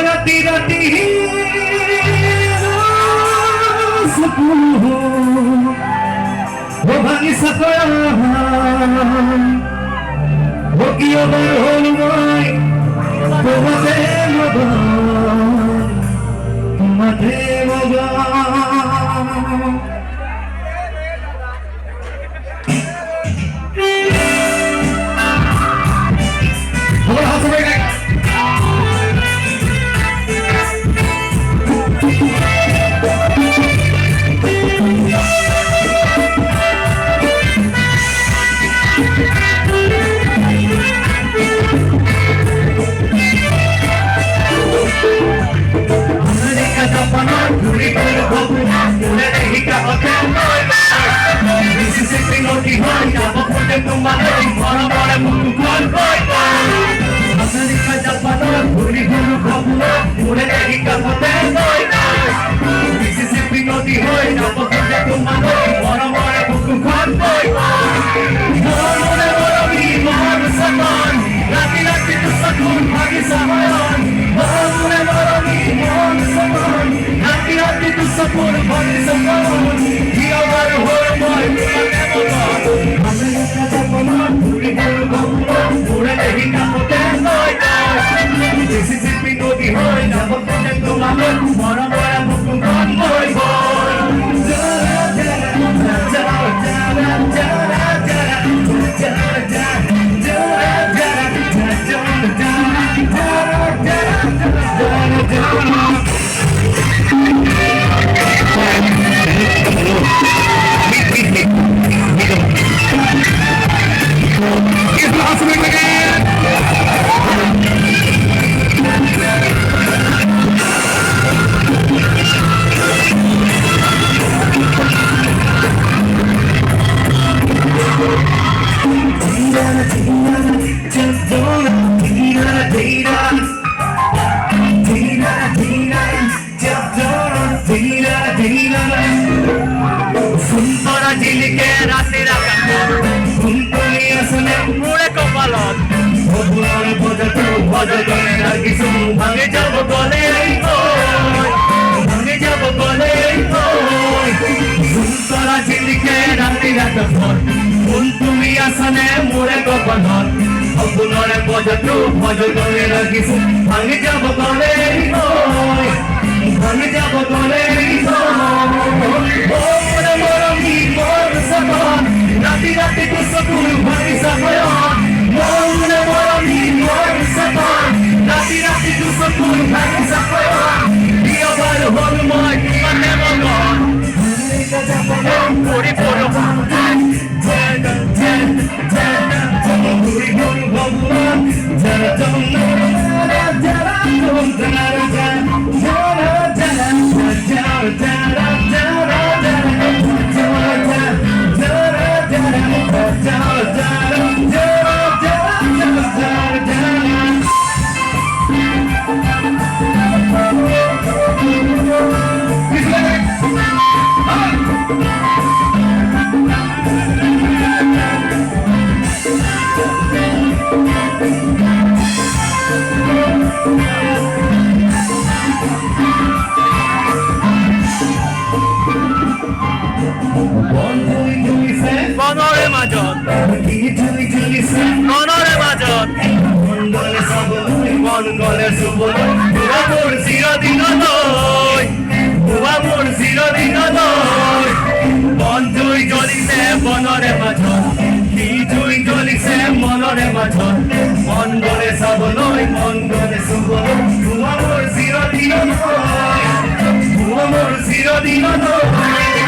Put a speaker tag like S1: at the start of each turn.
S1: রাতি রাতি ও ভাঙি সাকরা ও কি আবার হল নয় তোমাদের বাবা তুমি আসনে মোরে কপালত অপুনরে বজতু ভজতরে রাখিছো ভাঙি যাব গলে ভাঙি যাব গলে মোরে মরমি মোর সপন রাতি রাতি কুসকুল ভাঙি সাপয়ন মোরে মরমি মোর সপন রাতি রাতি কুসকুল ভাঙি সাপয়ন বিয়াবার হল মই মানে মগন পড়ি পড়ো মঙ্গলে সুবল মোর চিরদিন নয় মোর চিরদিন নয় বন জুই জ্বলিছে বনরে মাঝত কি জুই জ্বলিছে মনরে মাঝত মঙ্গলে চাবলৈ মঙ্গলে সুবল মোর চিৰদিন নয় মোর চিৰদিন নয়